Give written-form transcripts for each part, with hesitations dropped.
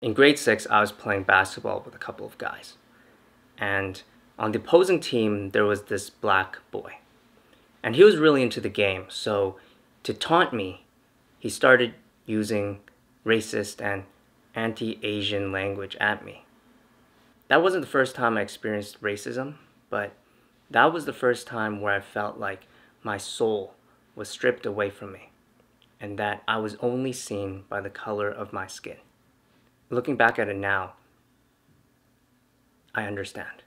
In grade 6, I was playing basketball with a couple of guys. And on the opposing team, there was this black boy. And he was really into the game, so to taunt me, he started using racist and anti-Asian language at me. That wasn't the first time I experienced racism, but that was the first time where I felt like my soul was stripped away from me, and that I was only seen by the color of my skin. Looking back at it now, I understand.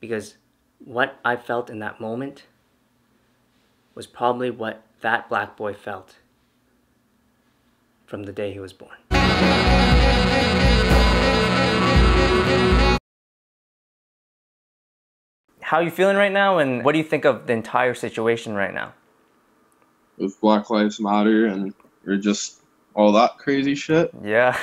Because what I felt in that moment was probably what that black boy felt from the day he was born. How are you feeling right now, and what do you think of the entire situation right now? With Black Lives Matter and or just all that crazy shit. Yeah.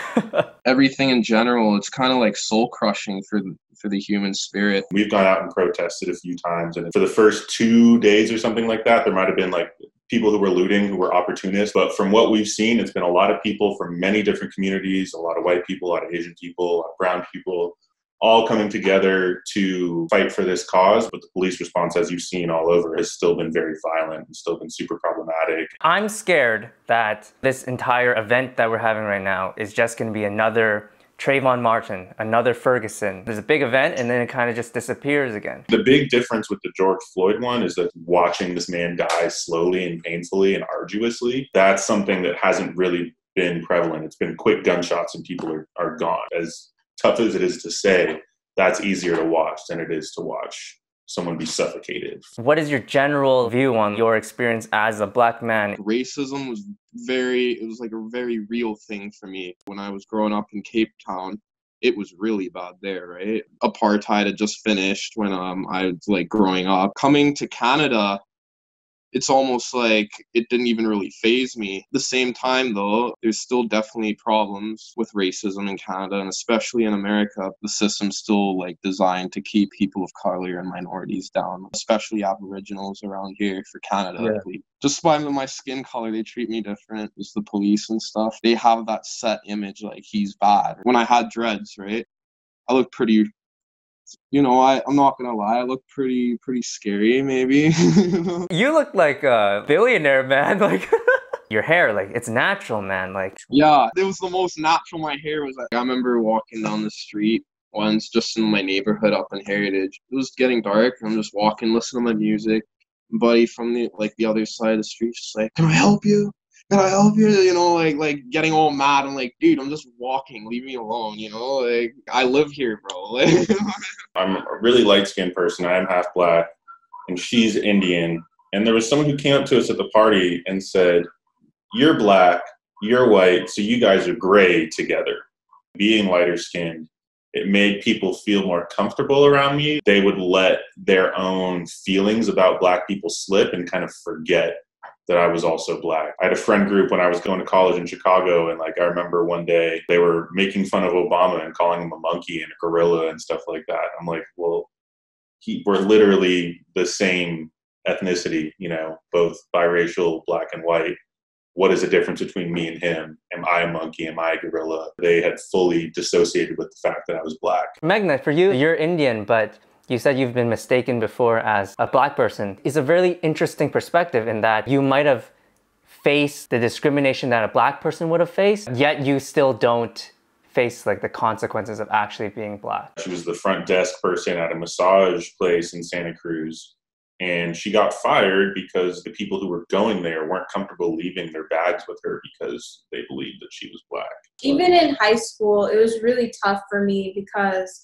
Everything in general, it's kind of like soul crushing for the human spirit. We've gone out and protested a few times, and for the first 2 days or something like that, there might have been like people who were looting, who were opportunists. But from what we've seen, it's been a lot of people from many different communities, a lot of white people, a lot of Asian people, a lot of brown people, all coming together to fight for this cause. But the police response, as you've seen all over, has still been very violent and still been super problematic. I'm scared that this entire event that we're having right now is just going to be another Trayvon Martin, another Ferguson. There's a big event and then it kind of just disappears again. The big difference with the George Floyd one is that watching this man die slowly and painfully and arduously, that's something that hasn't really been prevalent. It's been quick gunshots and people are gone. As tough as it is to say, that's easier to watch than it is to watch someone be suffocated. What is your general view on your experience as a black man? Racism was it was like a very real thing for me. When I was growing up in Cape Town, it was really bad there, right? Apartheid had just finished when I was like growing up. Coming to Canada, it's almost like it didn't even really faze me. At the same time, though, there's still definitely problems with racism in Canada, and especially in America. The system's still like designed to keep people of color and minorities down, especially Aboriginals around here for Canada. Yeah. Just by my skin color, they treat me different. It's the police and stuff. They have that set image like he's bad. When I had dreads, right, I looked pretty, I'm not gonna lie, I look pretty scary, maybe. You look like a billionaire, man. Like your hair, like it's natural, man. Like Yeah, it was the most natural my hair was. I remember walking down the street once, just in my neighborhood up in Heritage. It was getting dark. I'm just walking, listening to my music. Buddy from the other side of the street, just like, "Can I help you? Can I help you?" Like getting all mad. I'm like, "Dude, I'm just walking. Leave me alone." Like I live here, bro. I'm a really light-skinned person. I am half black, and she's Indian. And there was someone who came up to us at the party and said, "You're black, you're white, so you guys are gray together." Being lighter skinned, it made people feel more comfortable around me. They would let their own feelings about black people slip and kind of forget that I was also black. I had a friend group when I was going to college in Chicago, and like I remember one day they were making fun of Obama and calling him a monkey and a gorilla and stuff like that. I'm like, well, we're literally the same ethnicity, both biracial, black and white. What is the difference between me and him? Am I a monkey? Am I a gorilla? They had fully dissociated with the fact that I was black. Magna, for you, you're Indian, but you said you've been mistaken before as a black person. It's a really interesting perspective in that you might have faced the discrimination that a black person would have faced, yet you still don't face like the consequences of actually being black. She was the front desk person at a massage place in Santa Cruz. And she got fired because the people who were going there weren't comfortable leaving their bags with her because they believed that she was black. Even in high school, it was really tough for me because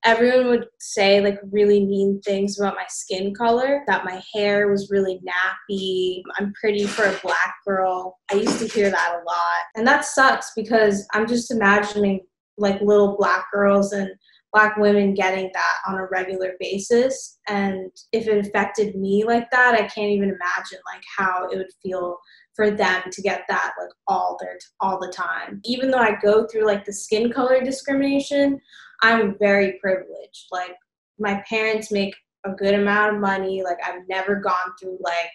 everyone would say like really mean things about my skin color, that my hair was really nappy, I'm pretty for a black girl. I used to hear that a lot. And that sucks because I'm just imagining like little black girls and black women getting that on a regular basis. And if it affected me like that, I can't even imagine like how it would feel for them to get that like all the time. Even though I go through like the skin color discrimination, I'm very privileged. Like my parents make a good amount of money. Like I've never gone through like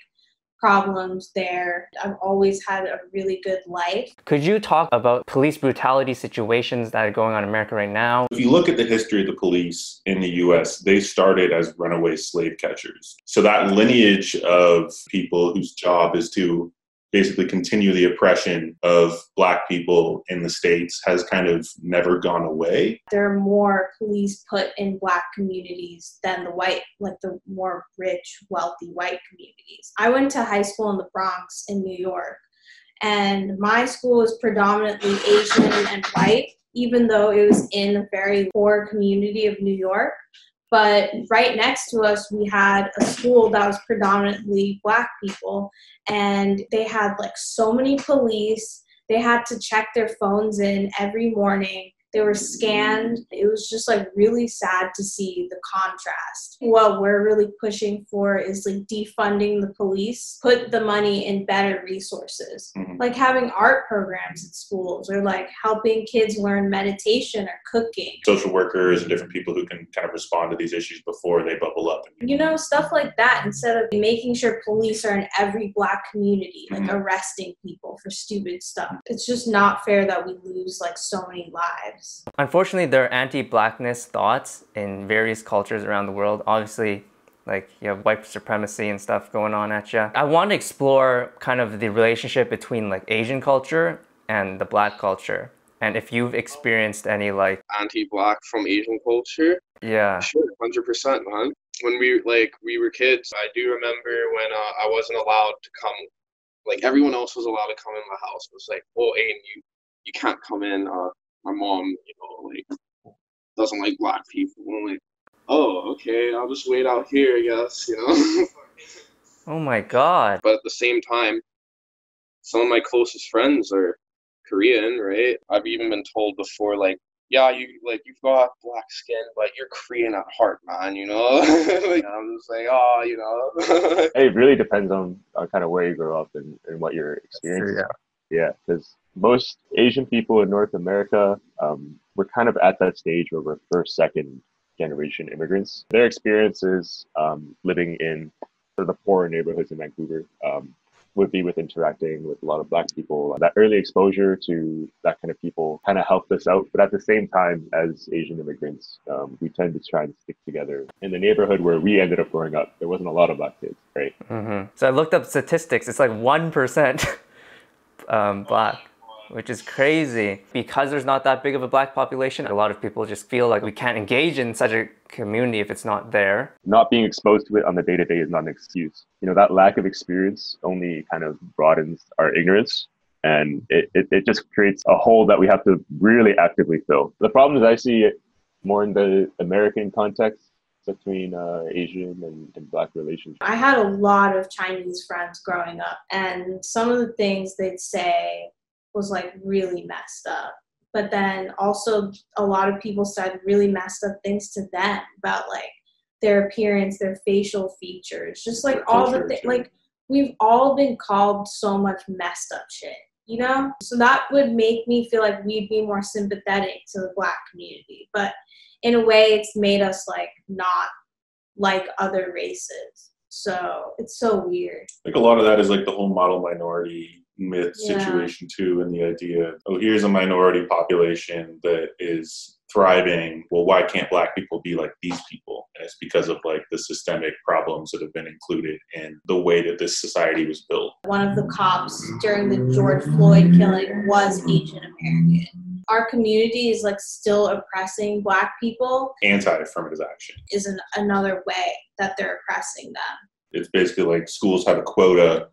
problems there. I've always had a really good life. Could you talk about police brutality situations that are going on in America right now? If you look at the history of the police in the US, they started as runaway slave catchers. So that lineage of people whose job is to basically continue the oppression of Black people in the States has kind of never gone away. There are more police put in Black communities than the white, like the more rich, wealthy white communities. I went to high school in the Bronx in New York, and my school was predominantly Asian and white, even though it was in a very poor community of New York. But right next to us, we had a school that was predominantly Black people, and they had like so many police. They had to check their phones in every morning. They were scanned. It was just like really sad to see the contrast. What we're really pushing for is like defunding the police, put the money in better resources, like having art programs at schools or like helping kids learn meditation or cooking. Social workers and different people who can kind of respond to these issues before they bubble up. You know, stuff like that, instead of making sure police are in every Black community, like arresting people for stupid stuff. It's just not fair that we lose like so many lives. Unfortunately, there are anti-blackness thoughts in various cultures around the world. Obviously, like you have white supremacy and stuff going on at you. I want to explore kind of the relationship between like Asian culture and the Black culture. And if you've experienced any like Anti-Black from Asian culture? Yeah. Sure, 100%, man. When we were kids, I do remember when I wasn't allowed to come, like everyone else was allowed to come in my house. It was like, oh, Aiden, you can't come in. My mom, you know, like doesn't like Black people. I'm like, oh, okay, I'll just wait out here, I guess, you know. Oh my God. But at the same time, some of my closest friends are Korean, right? I've even been told before, like, yeah, you've got Black skin, but you're Korean at heart, man, you know? Like, I'm just like, oh, you know. It really depends on kind of where you grow up and what your experiences are. Yeah, because most Asian people in North America, we're kind of at that stage where we're first, second generation immigrants. Their experiences living in sort of the poorer neighborhoods in Vancouver would be with interacting with a lot of Black people. That early exposure to that kind of people kind of helped us out. But at the same time, as Asian immigrants, we tend to try and stick together. In the neighborhood where we ended up growing up, there wasn't a lot of Black kids, right? So I looked up statistics. It's like 1% Black, which is crazy. Because there's not that big of a Black population, a lot of people just feel like we can't engage in such a community if it's not there. Not being exposed to it on the day-to-day is not an excuse. You know, that lack of experience only kind of broadens our ignorance, and it just creates a hole that we have to really actively fill. The problem is I see it more in the American context between Asian and Black relationships. I had a lot of Chinese friends growing up, and some of the things they'd say was like really messed up. But then also a lot of people said really messed up things to them about like their appearance, their facial features, just like all the things. Like we've all been called so much messed up shit, you know? So that would make me feel like we'd be more sympathetic to the Black community. But in a way, it's made us like not like other races. So it's so weird. I think a lot of that is like the whole model minority myth situation too, and the idea, oh, here's a minority population that is thriving. Well, why can't Black people be like these people? And it's because of like the systemic problems that have been included in the way that this society was built. One of the cops during the George Floyd killing was Asian American. Our community is like still oppressing Black people. Anti-affirmative action is another way that they're oppressing them. It's basically like schools have a quota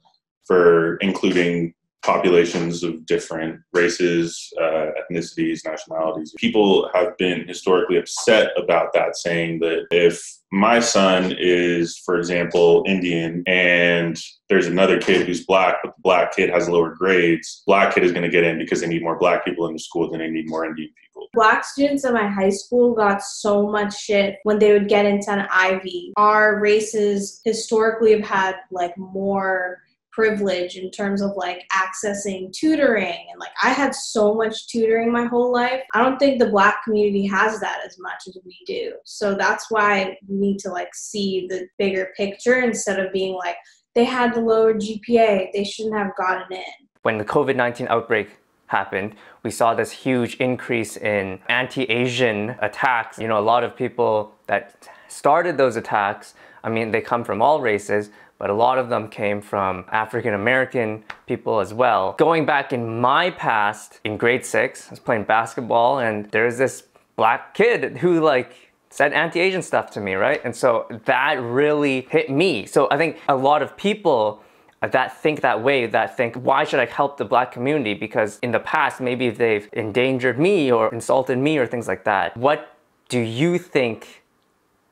for including populations of different races, ethnicities, nationalities. People have been historically upset about that, saying that if my son is, for example, Indian, and there's another kid who's Black, but the Black kid has lower grades, Black kid is going to get in because they need more Black people in the school than they need more Indian people. Black students at my high school got so much shit when they would get into an Ivy. Our races historically have had like more privilege in terms of like accessing tutoring, and like I had so much tutoring my whole life. I don't think the Black community has that as much as we do. So that's why we need to like see the bigger picture instead of being like, they had the lower GPA, they shouldn't have gotten in. When the COVID-19 outbreak happened, we saw this huge increase in anti-Asian attacks. You know, a lot of people that started those attacks, I mean, they come from all races, but a lot of them came from African American people as well. Going back in my past, in grade 6, I was playing basketball and there's this black kid who like said anti-Asian stuff to me, right? And so that really hit me. So I think a lot of people that think that way, that think, why should I help the black community? Because in the past, maybe they've endangered me or insulted me or things like that. What do you think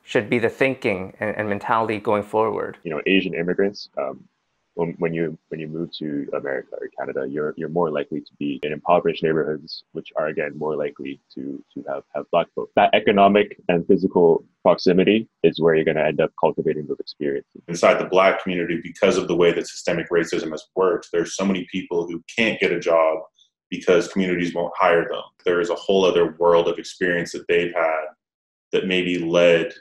should be the thinking and mentality going forward? You know, Asian immigrants, when you move to America or Canada, you're more likely to be in impoverished neighborhoods, which are again more likely to have black folks. That economic and physical proximity is where you're going to end up cultivating those experiences. Inside the black community, because of the way that systemic racism has worked, there's so many people who can't get a job because communities won't hire them. There is a whole other world of experience that they've had that maybe led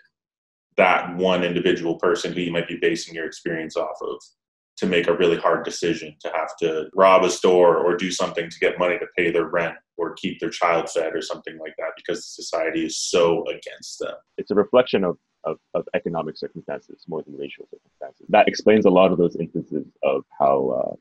that one individual person who you might be basing your experience off of to make a really hard decision to have to rob a store or do something to get money to pay their rent or keep their child fed or something like that because society is so against them. It's a reflection of economic circumstances more than racial circumstances. That explains a lot of those instances of how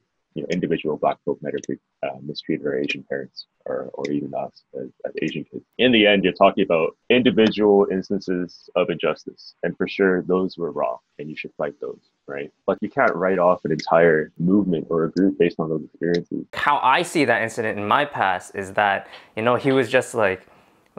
individual black folk might have mistreated our Asian parents or even us as Asian kids. In the end, you're talking about individual instances of injustice. And for sure, those were wrong and you should fight those, right? But you can't write off an entire movement or a group based on those experiences. How I see that incident in my past is that, he was just like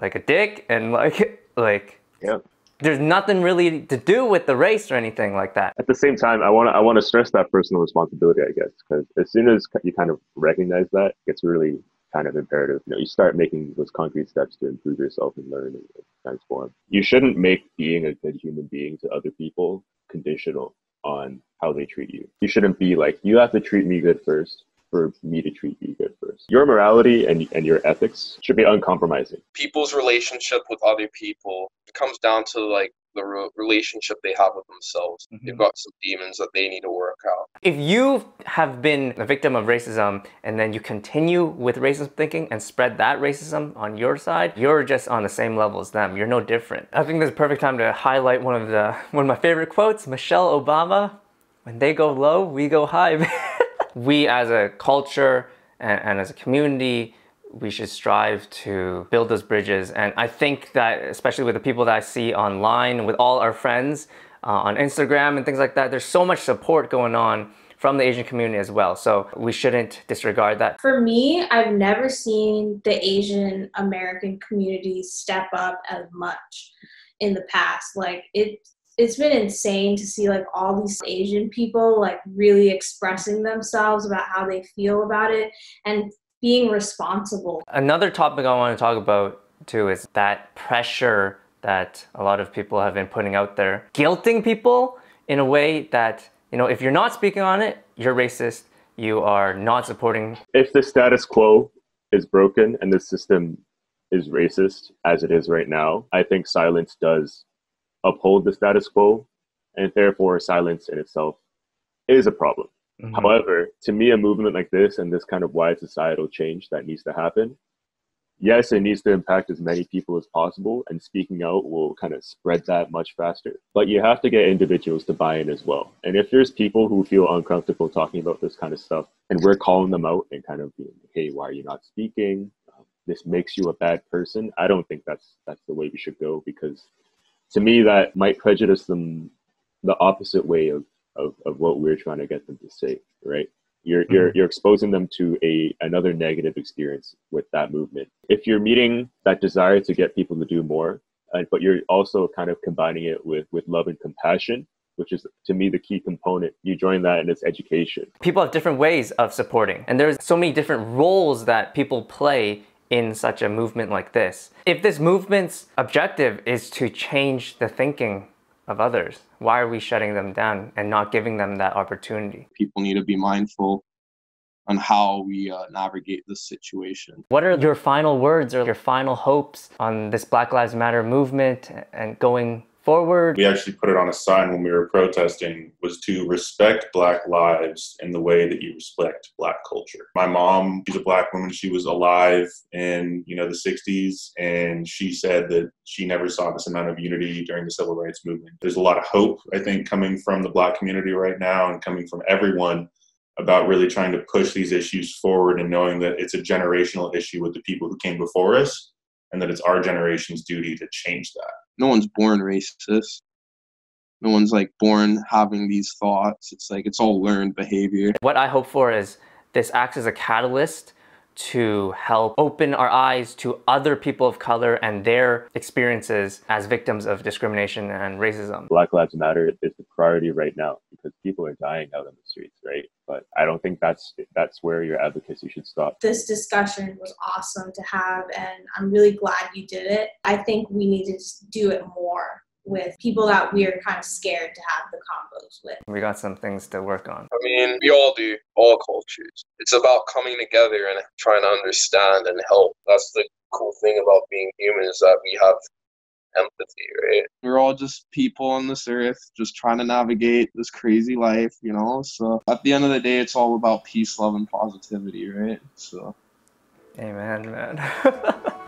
a dick and like yeah. There's nothing really to do with the race or anything like that. At the same time, I want to stress that personal responsibility, I guess, because as soon as you kind of recognize that, it's really kind of imperative. You start making those concrete steps to improve yourself and learn and transform. You shouldn't make being a good human being to other people conditional on how they treat you. You shouldn't be like, you have to treat me good first for me to treat you good first. Your morality and your ethics should be uncompromising. People's relationship with other people comes down to like the relationship they have with themselves. Mm-hmm. They've got some demons that they need to work out. If you have been a victim of racism and then you continue with racist thinking and spread that racism on your side, you're just on the same level as them. You're no different. I think this is a perfect time to highlight one of my favorite quotes, Michelle Obama. When they go low, we go high. We as a culture and as a community, we should strive to build those bridges. And I think that, especially with the people that I see online, with all our friends on Instagram and things like that, there's so much support going on from the Asian community as well. So we shouldn't disregard that. For me, I've never seen the Asian American community step up as much in the past. Like it's been insane to see like all these Asian people like really expressing themselves about how they feel about it and being responsible. Another topic I want to talk about too is that pressure that a lot of people have been putting out there, guilting people in a way that, if you're not speaking on it, you're racist, you are not supporting. If the status quo is broken and the system is racist as it is right now, I think silence does uphold the status quo, and therefore silence in itself is a problem. Mm-hmm. However, to me, a movement like this and this kind of wide societal change that needs to happen, yes, it needs to impact as many people as possible, and speaking out will kind of spread that much faster. But you have to get individuals to buy in as well. And if there's people who feel uncomfortable talking about this kind of stuff, and we're calling them out and kind of being, hey, why are you not speaking? This makes you a bad person. I don't think that's the way we should go, because to me, that might prejudice them the opposite way of what we're trying to get them to say, right? You're exposing them to another negative experience with that movement. If you're meeting that desire to get people to do more, but you're also kind of combining it with love and compassion, which is, to me, the key component. You join that and it's education. People have different ways of supporting, and there's so many different roles that people play in such a movement like this. If this movement's objective is to change the thinking of others, why are we shutting them down and not giving them that opportunity? People need to be mindful on how we navigate this situation. What are your final words or your final hopes on this Black Lives Matter movement and going Forward. We actually put it on a sign when we were protesting, was to respect Black lives in the way that you respect Black culture. My mom, she's a Black woman. She was alive in, the 60s, and she said that she never saw this amount of unity during the civil rights movement. There's a lot of hope, I think, coming from the Black community right now and coming from everyone about really trying to push these issues forward and knowing that it's a generational issue with the people who came before us and that it's our generation's duty to change that. No one's born racist. No one's born having these thoughts. It's all learned behavior. What I hope for is this acts as a catalyst to help open our eyes to other people of color and their experiences as victims of discrimination and racism. Black Lives Matter is the priority right now because people are dying out on the streets, right? But I don't think that's where your advocacy should stop. This discussion was awesome to have, and I'm really glad you did it. I think we need to just do it more with people that we're kind of scared to have the combos with. We got some things to work on. I mean, we all do, all cultures. It's about coming together and trying to understand and help. That's the cool thing about being human, is that we have empathy, right? We're all just people on this earth, just trying to navigate this crazy life, So at the end of the day, it's all about peace, love, and positivity, right? So. Amen, man.